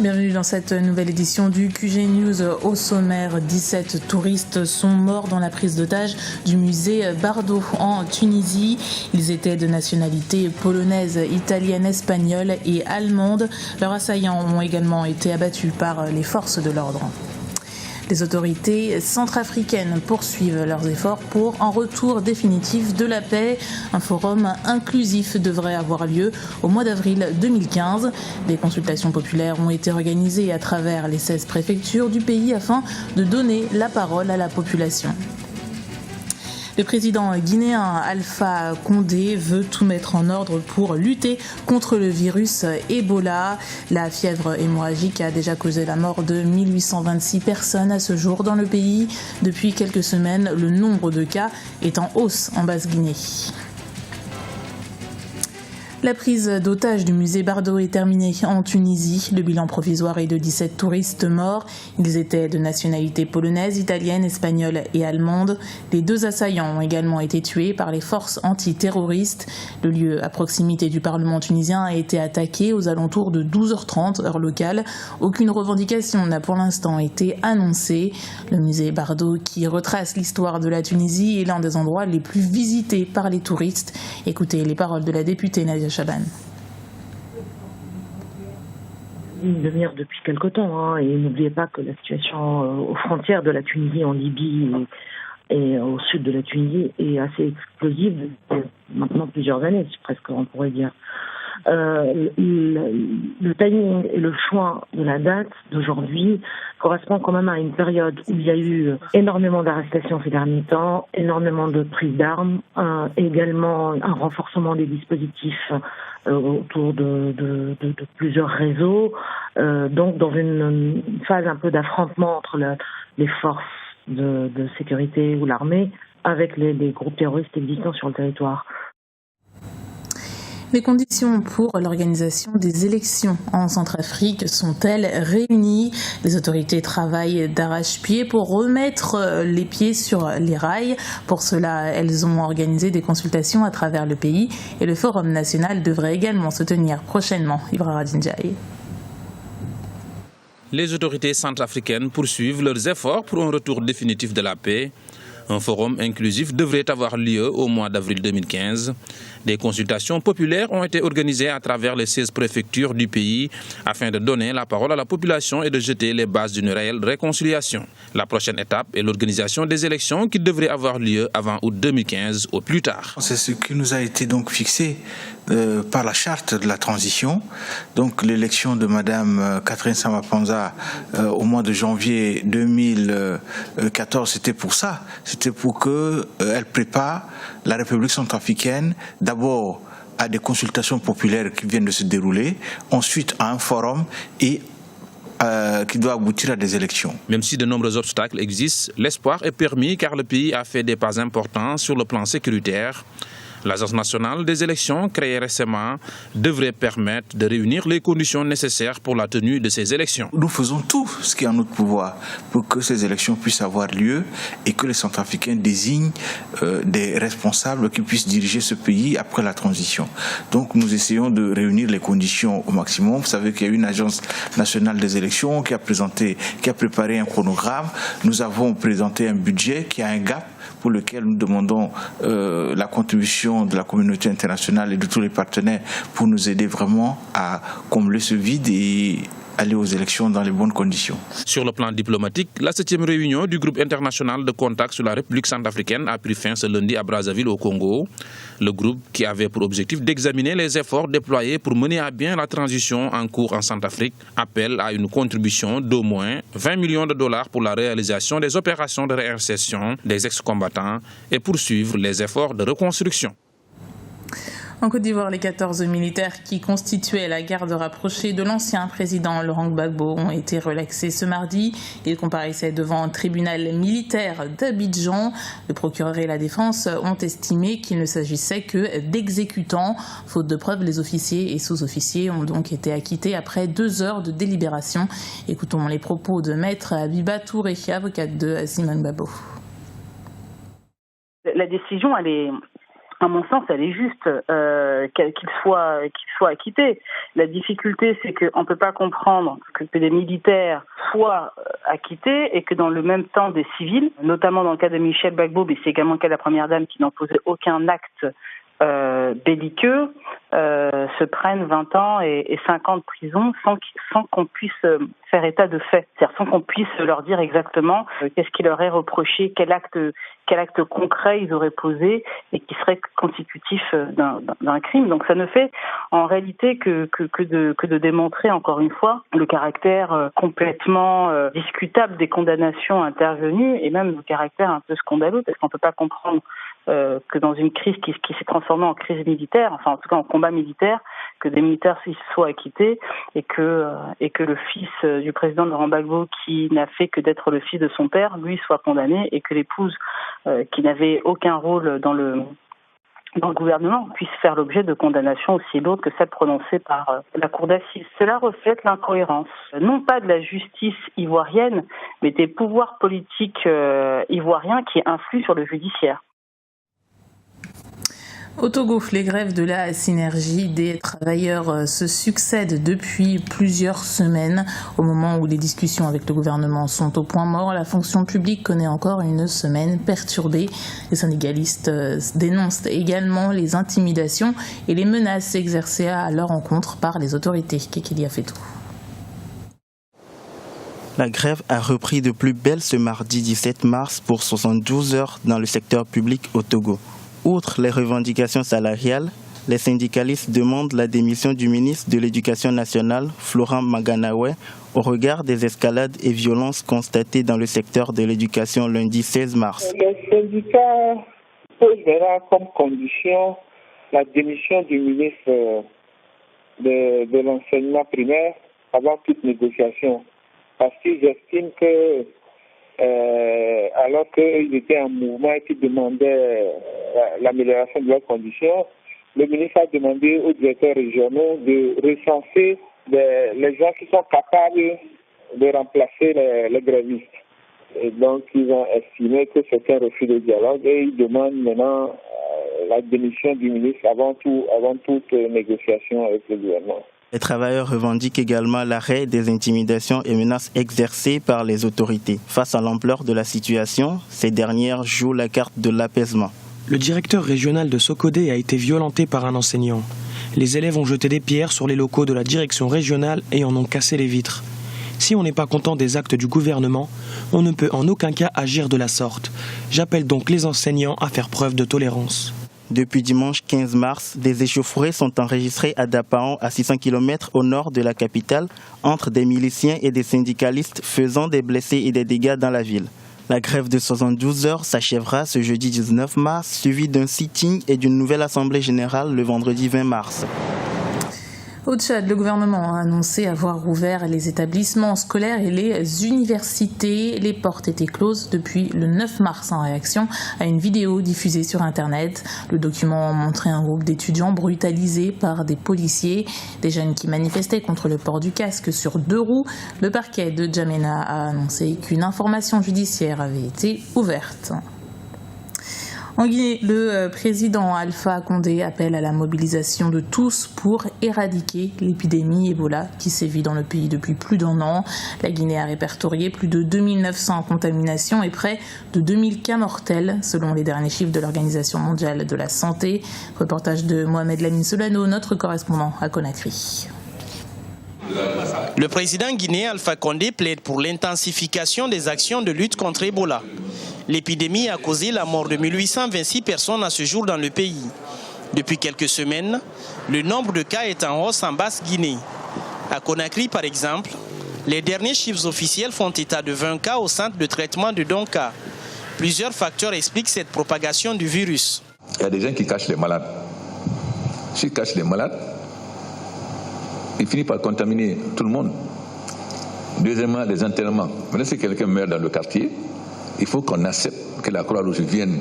Bienvenue dans cette nouvelle édition du QG News. Au sommaire, 17 touristes sont morts dans la prise d'otage du musée Bardo en Tunisie. Ils étaient de nationalité polonaise, italienne, espagnole et allemande. Leurs assaillants ont également été abattus par les forces de l'ordre. Les autorités centrafricaines poursuivent leurs efforts pour un retour définitif de la paix. Un forum inclusif devrait avoir lieu au mois d'avril 2015. Des consultations populaires ont été organisées à travers les 16 préfectures du pays afin de donner la parole à la population. Le président guinéen Alpha Condé veut tout mettre en ordre pour lutter contre le virus Ebola. La fièvre hémorragique a déjà causé la mort de 1826 personnes à ce jour dans le pays. Depuis quelques semaines, le nombre de cas est en hausse en Basse-Guinée. La prise d'otage du musée Bardo est terminée en Tunisie. Le bilan provisoire est de 17 touristes morts. Ils étaient de nationalité polonaise, italienne, espagnole et allemande. Les 2 assaillants ont également été tués par les forces antiterroristes. Le lieu à proximité du Parlement tunisien a été attaqué aux alentours de 12h30 heure locale. Aucune revendication n'a pour l'instant été annoncée. Le musée Bardo, qui retrace l'histoire de la Tunisie, est l'un des endroits les plus visités par les touristes. Écoutez les paroles de la députée Nadia Chaban. Devenir depuis quelque temps, et n'oubliez pas que la situation aux frontières de la Tunisie en Libye et au sud de la Tunisie est assez explosive depuis maintenant plusieurs années, presque on pourrait dire. Le timing et le choix de la date d'aujourd'hui correspond quand même à une période où il y a eu énormément d'arrestations ces derniers temps, énormément de prises d'armes, également un renforcement des dispositifs autour de plusieurs réseaux, donc dans une phase un peu d'affrontement entre les forces de sécurité ou l'armée avec les groupes terroristes existants sur le territoire. Les conditions pour l'organisation des élections en Centrafrique sont-elles réunies? Les autorités travaillent d'arrache-pied pour remettre les pieds sur les rails. Pour cela, elles ont organisé des consultations à travers le pays et le Forum national devrait également se tenir prochainement. Ibra Radinjaï. Les autorités centrafricaines poursuivent leurs efforts pour un retour définitif de la paix. Un forum inclusif devrait avoir lieu au mois d'avril 2015. Des consultations populaires ont été organisées à travers les 16 préfectures du pays afin de donner la parole à la population et de jeter les bases d'une réelle réconciliation. La prochaine étape est l'organisation des élections qui devraient avoir lieu avant août 2015 au plus tard. C'est ce qui nous a été donc fixé par la charte de la transition. Donc l'élection de Madame Catherine Samba-Panza au mois de janvier 2014, c'était pour ça. C'était pour qu'elle prépare la République centrafricaine d'abord à des consultations populaires qui viennent de se dérouler, ensuite à un forum et qui doit aboutir à des élections. Même si de nombreux obstacles existent, l'espoir est permis car le pays a fait des pas importants sur le plan sécuritaire. L'Agence nationale des élections, créée récemment, devrait permettre de réunir les conditions nécessaires pour la tenue de ces élections. Nous faisons tout ce qui est en notre pouvoir pour que ces élections puissent avoir lieu et que les Centrafricains désignent des responsables qui puissent diriger ce pays après la transition. Donc nous essayons de réunir les conditions au maximum. Vous savez qu'il y a une Agence nationale des élections qui a préparé un chronogramme. Nous avons présenté un budget qui a un gap pour lequel nous demandons la contribution de la communauté internationale et de tous les partenaires pour nous aider vraiment à combler ce vide et aller aux élections dans les bonnes conditions. Sur le plan diplomatique, la 7e réunion du groupe international de contact sur la République centrafricaine a pris fin ce lundi à Brazzaville au Congo. Le groupe, qui avait pour objectif d'examiner les efforts déployés pour mener à bien la transition en cours en Centrafrique, appelle à une contribution d'au moins 20 millions de dollars pour la réalisation des opérations de réinsertion des ex-combattants et poursuivre les efforts de reconstruction. En Côte d'Ivoire, les 14 militaires qui constituaient la garde rapprochée de l'ancien président Laurent Gbagbo ont été relaxés ce mardi. Ils comparaissaient devant un tribunal militaire d'Abidjan. Le procureur et la défense ont estimé qu'il ne s'agissait que d'exécutants. Faute de preuves, les officiers et sous-officiers ont donc été acquittés après 2 heures de délibération. Écoutons les propos de maître Abiba Touré, avocate de Simone Gbagbo. La décision, elle à mon sens, elle est juste, qu'il soit acquitté. La difficulté, c'est qu'on ne peut pas comprendre que des militaires soient acquittés et que dans le même temps des civils, notamment dans le cas de Michel Gbagbo, mais c'est également le cas de la Première Dame qui n'en posait aucun acte belliqueux, se prennent 20 ans et 5 ans de prison sans qu'on puisse faire état de fait, c'est-à-dire sans qu'on puisse leur dire exactement qu'est-ce qui leur est reproché, quel acte concret ils auraient posé et qui serait constitutif d'un crime. Donc ça ne fait en réalité que de démontrer encore une fois le caractère complètement discutable des condamnations intervenues et même le caractère un peu scandaleux, parce qu'on ne peut pas comprendre que dans une crise qui s'est transformée en crise militaire, enfin en tout cas en combat militaire, que des militaires soient acquittés et que le fils du président Laurent Gbagbo, qui n'a fait que d'être le fils de son père, lui soit condamné, et que l'épouse, qui n'avait aucun rôle dans le gouvernement, puisse faire l'objet de condamnations aussi lourdes que celles prononcées par la cour d'assises. Cela reflète l'incohérence, non pas de la justice ivoirienne, mais des pouvoirs politiques ivoiriens qui influent sur le judiciaire. Au Togo, les grèves de la synergie des travailleurs se succèdent depuis plusieurs semaines. Au moment où les discussions avec le gouvernement sont au point mort, la fonction publique connaît encore une semaine perturbée. Les syndicalistes dénoncent également les intimidations et les menaces exercées à leur encontre par les autorités. Kekili a fait tout. La grève a repris de plus belle ce mardi 17 mars pour 72 heures dans le secteur public au Togo. Outre les revendications salariales, les syndicalistes demandent la démission du ministre de l'Éducation nationale, Florent Maganaoué, au regard des escalades et violences constatées dans le secteur de l'éducation lundi 16 mars. Les syndicats posera comme condition la démission du ministre de l'enseignement primaire avant toute négociation, parce qu'ils estiment que alors qu'ils étaient en mouvement et qu'ils demandaient l'amélioration de leurs conditions, le ministre a demandé aux directeurs régionaux de recenser les gens qui sont capables de remplacer les grévistes. Et donc, ils ont estimé que c'est un refus de dialogue et ils demandent maintenant la démission du ministre avant toute négociation avec le gouvernement. Les travailleurs revendiquent également l'arrêt des intimidations et menaces exercées par les autorités. Face à l'ampleur de la situation, ces dernières jouent la carte de l'apaisement. Le directeur régional de Sokodé a été violenté par un enseignant. Les élèves ont jeté des pierres sur les locaux de la direction régionale et en ont cassé les vitres. Si on n'est pas content des actes du gouvernement, on ne peut en aucun cas agir de la sorte. J'appelle donc les enseignants à faire preuve de tolérance. Depuis dimanche 15 mars, des échauffourées sont enregistrées à Dapaon, à 600 km au nord de la capitale, entre des miliciens et des syndicalistes faisant des blessés et des dégâts dans la ville. La grève de 72 heures s'achèvera ce jeudi 19 mars, suivi d'un sitting et d'une nouvelle assemblée générale le vendredi 20 mars. Au Tchad, le gouvernement a annoncé avoir ouvert les établissements scolaires et les universités. Les portes étaient closes depuis le 9 mars en réaction à une vidéo diffusée sur Internet. Le document montrait un groupe d'étudiants brutalisés par des policiers, des jeunes qui manifestaient contre le port du casque sur 2 roues. Le parquet de Djamena a annoncé qu'une information judiciaire avait été ouverte. En Guinée, le président Alpha Condé appelle à la mobilisation de tous pour éradiquer l'épidémie Ebola qui sévit dans le pays depuis plus d'1 an. La Guinée a répertorié plus de 2900 contaminations et près de 2000 cas mortels, selon les derniers chiffres de l'Organisation mondiale de la santé. Reportage de Mohamed Lamine Solano, notre correspondant à Conakry. Le président guinéen Alpha Condé plaide pour l'intensification des actions de lutte contre Ebola. L'épidémie a causé la mort de 1826 personnes à ce jour dans le pays. Depuis quelques semaines, le nombre de cas est en hausse en Basse-Guinée. À Conakry, par exemple, les derniers chiffres officiels font état de 20 cas au centre de traitement de Donka. Plusieurs facteurs expliquent cette propagation du virus. Il y a des gens qui cachent les malades. S'ils cachent les malades, ils finissent par contaminer tout le monde. Deuxièmement, les enterrements. Maintenant, si quelqu'un meurt dans le quartier, il faut qu'on accepte que la Croix-Rouge vienne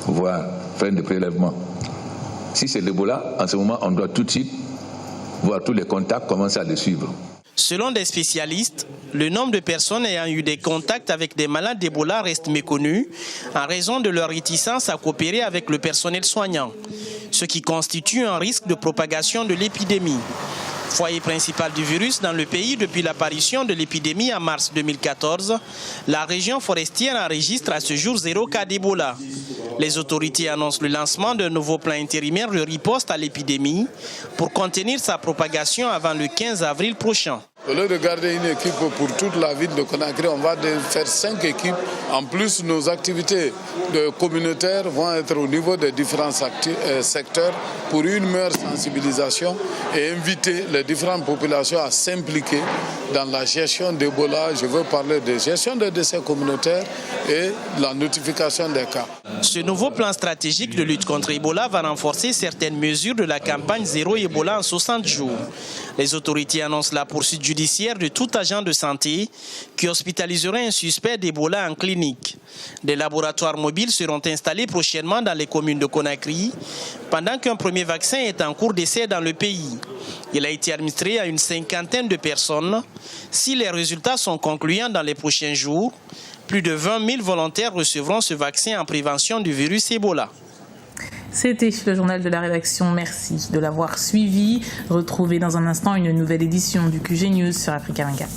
voir, faire des prélèvements. Si c'est l'Ebola, en ce moment, on doit tout de suite voir tous les contacts commencer à les suivre. Selon des spécialistes, le nombre de personnes ayant eu des contacts avec des malades d'Ebola reste méconnu en raison de leur réticence à coopérer avec le personnel soignant, ce qui constitue un risque de propagation de l'épidémie. Foyer principal du virus dans le pays depuis l'apparition de l'épidémie en mars 2014, la région forestière enregistre à ce jour 0 cas d'Ebola. Les autorités annoncent le lancement d'un nouveau plan intérimaire de riposte à l'épidémie pour contenir sa propagation avant le 15 avril prochain. Au lieu de garder une équipe pour toute la ville de Conakry, on va faire 5 équipes. En plus, nos activités communautaires vont être au niveau des différents secteurs pour une meilleure sensibilisation et inviter les différentes populations à s'impliquer dans la gestion d'Ebola. Je veux parler de gestion des décès communautaires et la notification des cas. Ce nouveau plan stratégique de lutte contre Ebola va renforcer certaines mesures de la campagne Zéro Ebola en 60 jours. Les autorités annoncent la poursuite judiciaire de tout agent de santé qui hospitaliserait un suspect d'Ebola en clinique. Des laboratoires mobiles seront installés prochainement dans les communes de Conakry, pendant qu'un premier vaccin est en cours d'essai dans le pays. Il a été administré à une 50aine de personnes. Si les résultats sont concluants dans les prochains jours, plus de 20 000 volontaires recevront ce vaccin en prévention du virus Ebola. C'était le journal de la rédaction. Merci de l'avoir suivi. Retrouvez dans un instant une nouvelle édition du QG News sur Africa 24.